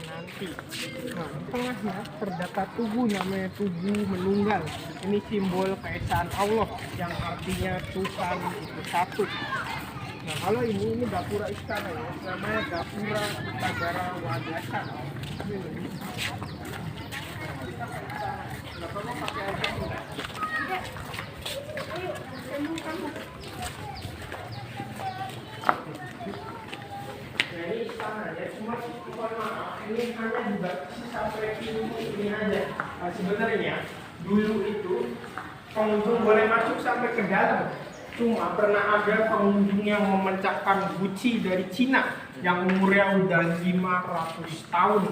nanti. Nah, di tengahnya terdapat tugu namanya Tugu Menunggal. Ini simbol keesaan Allah yang artinya Tuhan itu satu. Nah, kalau ini gapura istana ya, namanya Gapura Utagara Wadasa. Ini. Nah, kalau pakai aja nih. Ini istana ya, cuma ini hanya dibatasi sampai ini aja. Nah, sebenarnya dulu itu pengunjung boleh masuk sampai ke dalam. Cuma pernah ada pengunjung yang memecahkan guci dari Cina yang umurnya udah 500 tahun.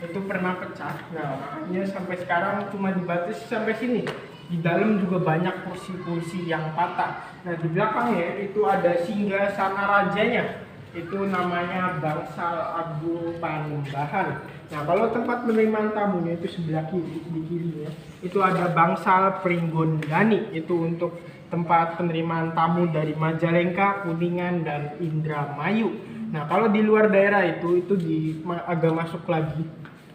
Itu pernah pecah. Nah, makanya sampai sekarang cuma dibatasi sampai sini. Di dalam juga banyak kursi-kursi yang patah. Nah, di belakangnya itu ada singgasana rajanya. Itu namanya Bangsal Agung Panembahan. Nah, kalau tempat penerimaan tamunya itu sebelah kiri, di kirinya itu ada Bangsal Pringgondani. Itu untuk tempat penerimaan tamu dari Majalengka, Kuningan, dan Indramayu. Nah, kalau di luar daerah itu agak masuk lagi.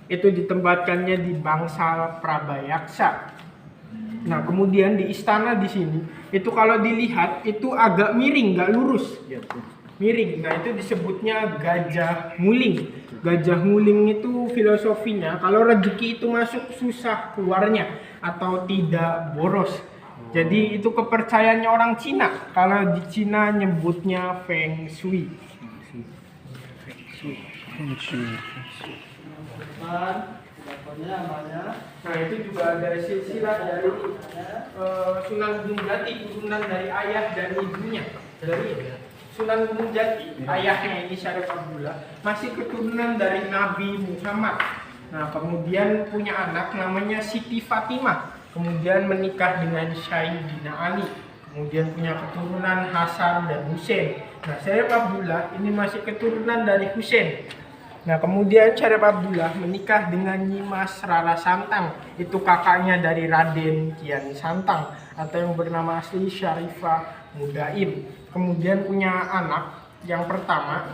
Itu ditempatkannya di Bangsal Prabayaksa. Nah, kemudian di istana di sini itu kalau dilihat itu agak miring, nggak lurus. Miring. Nah, itu disebutnya gajah nguling. Gajah nguling itu filosofinya kalau rezeki itu masuk susah keluarnya atau tidak boros. Jadi itu kepercayaannya orang Cina. Kalau di Cina nyebutnya Feng Shui. Nah, itu juga ada silsilah dari Sunan Gunung Jati, turunan dari ayah dan ibunya. Dari Sunan Gunung Jati, ayahnya ini Syarif Abdullah, masih keturunan dari Nabi Muhammad. Nah, kemudian punya anak namanya Siti Fatimah, kemudian menikah dengan Sayyidina Ali, kemudian punya keturunan Hasan dan Husain. Nah, Syarif Abdullah ini masih keturunan dari Husain. Nah, kemudian Syarif Abdullah menikah dengan Nyimas Rara Santang, itu kakaknya dari Raden Kian Santang atau yang bernama asli Syarifah Mudaim. Kemudian punya anak yang pertama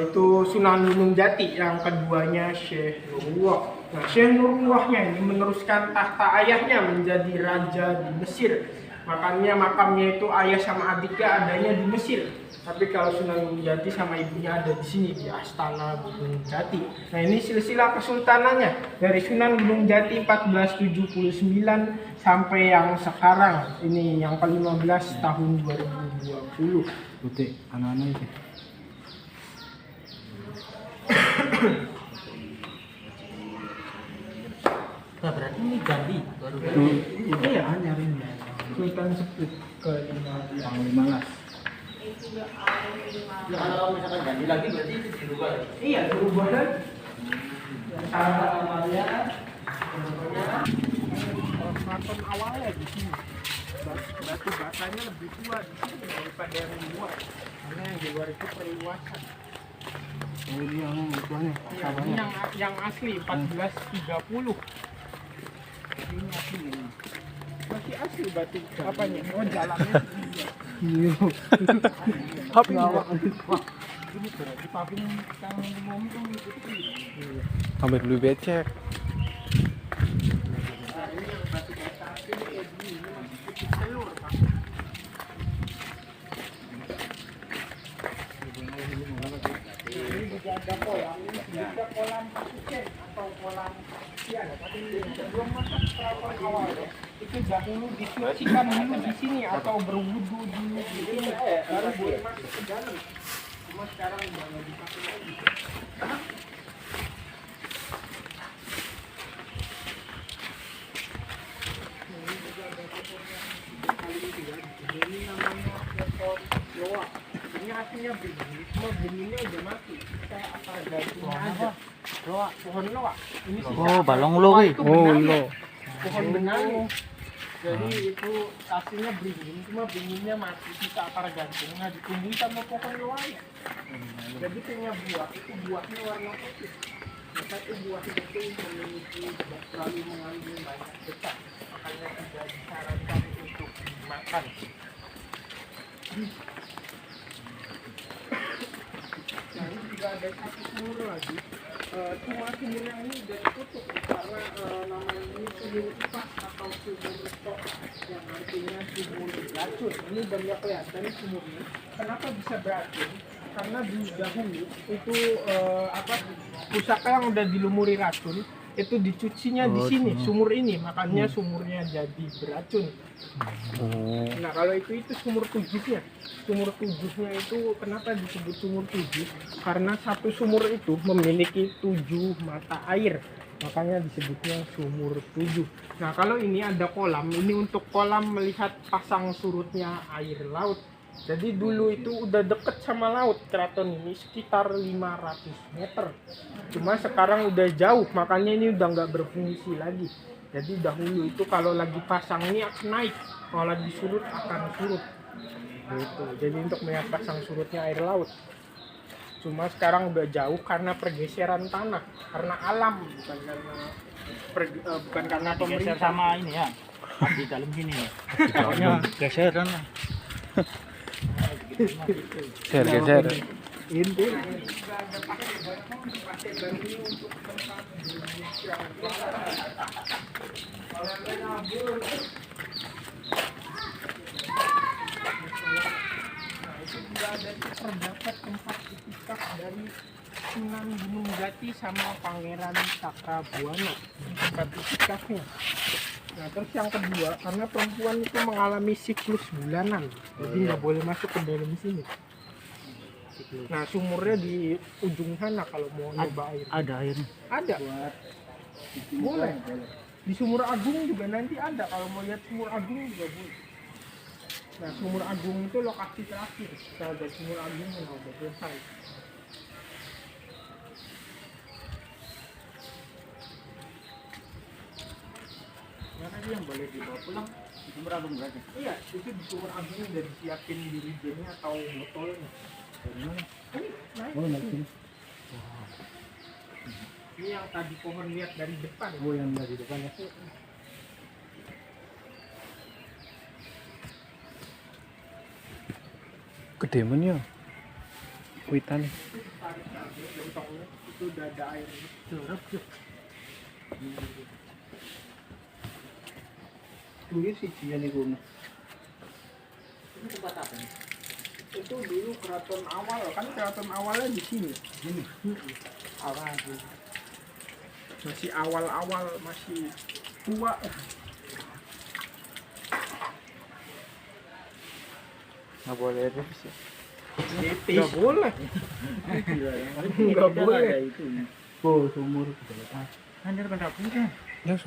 itu Sunan Gunung Jati, yang keduanya Syekh Nurullah. Nah, Syekh Nurullahnya ini meneruskan tahta ayahnya menjadi raja di Mesir. Makanya makamnya itu ayah sama adiknya adanya di Mesir. Tapi kalau Sunan Gunung Jati sama ibunya ada di sini di Astana Gunung Jati. Nah, ini silsilah kesultanannya dari Sunan Gunung Jati 1479 sampai yang sekarang ini yang ke-15 tahun 2020. Putih, anak-anak itu. Nah, berarti ini ganti baru Iya, nyari Sultan Sepuh ke-15. Ya, kalau misalkan ganti lagi berarti itu dirubah. Iya, berubah lagi. Cara awalnya keraton awalnya di sini. Batu batanya lebih tua di sini daripada yang di luar. Karena yang di luar itu perluasan. Oh, ini yang tuanya. Iya, ini yang asli 1430. Ini asli ini. Masih asli batu apanya? Oh, jalannya sendiri. Iya. Tapi awak ini berarti paving yang ngomong itu. Hampir lu becek. Nah, ini yang batu bata ini kayak gini, ini masih putih telur, Pak. Ini juga ada kolam, ini juga kolam pasien atau kolam pasien. Tapi belum masuk perawatan awal ya. Itu dahulu disucikan dulu di sini atau berwudu dulu di sini, baru boleh masuk ke dalam. Cuma sekarang udah nggak dipakai lagi. Ini namanya pohon loa. Ini aslinya beringin, cuma beringinnya udah mati. Kita asal gantinya aja. Loa, pohon loa. Ini sisa. Oh, balong lo, Loa weh. itu Oh, benangnya. lo. Pohon benangnya. Jadi itu aslinya beringin, cuma beringinnya mati. Sisa akar gantung. Nah, ditumbuhi sama pohon loanya. Jadi punya buah, itu buahnya warna putih. Maka itu buah itu memiliki terlalu mengandung banyak getah. Makanya tidak disarankan untuk dimakan. Nah, ini juga ada satu sumur lagi. cuma sumurnya ini udah ditutup karena namanya ini sumur ipas atau sumur stok yang artinya sumur beracun. Ini udah nggak kelihatan sumurnya. Kenapa bisa beracun? Karena dahulu itu pusaka yang udah dilumuri racun itu dicucinya di sini sumur ini, makanya sumurnya jadi beracun. Nah kalau itu sumur tujuhnya. Sumur tujuhnya itu kenapa disebut sumur tujuh? Karena satu sumur itu memiliki 7 mata air, makanya disebutnya sumur tujuh. Nah kalau ini ada kolam, ini untuk kolam melihat pasang surutnya air laut. Jadi dulu itu udah deket sama laut keraton ini sekitar 500 meter. Cuma sekarang udah jauh, makanya ini udah nggak berfungsi lagi. Jadi dahulu itu kalau lagi pasang ini akan naik, kalau lagi surut akan surut. Gitu. Jadi untuk melihat pasang surutnya air laut. Cuma sekarang udah jauh karena pergeseran tanah, karena alam, bukan karena pemerintah. Geser sama ini ya. Di dalam sini ya. Pokoknya geseran lah. Geser. Ini ada pakai bantu untuk tempat itu juga ada terdapat tempat itikaf dari Sunan Gunung Jati sama Pangeran Cakrabuana, tempat itikafnya. Nah terus yang kedua, karena perempuan itu mengalami siklus bulanan, jadi nggak boleh masuk ke dalam sini. Nah sumurnya di ujung sana kalau mau nyoba air. Ada airnya. Ada. Boleh. Di Sumur Agung juga nanti ada, kalau mau lihat Sumur Agung juga boleh. Nah Sumur Agung itu lokasi terakhir. Kalau dari Sumur Agung udah selesai. Ya tadi yang boleh dibawa pulang di Sumur Agung berarti. Iya, itu di Sumur Agung udah disiapin dirijennya atau botolnya. Ini yang tadi pohon lihat dari depan. Yang dari depan ya. Gede men ya. Witan. Itu udah ada air. Ini sih dia nih gue. Ini tempat apa nih? Itu dulu keraton awal, kan keraton awalnya di sini. Awal masih awal-awal, masih tua. Nggak boleh terus ya. Nggak boleh. Nggak boleh. Itu. Oh, sumur. Anjir kan punya. Ya,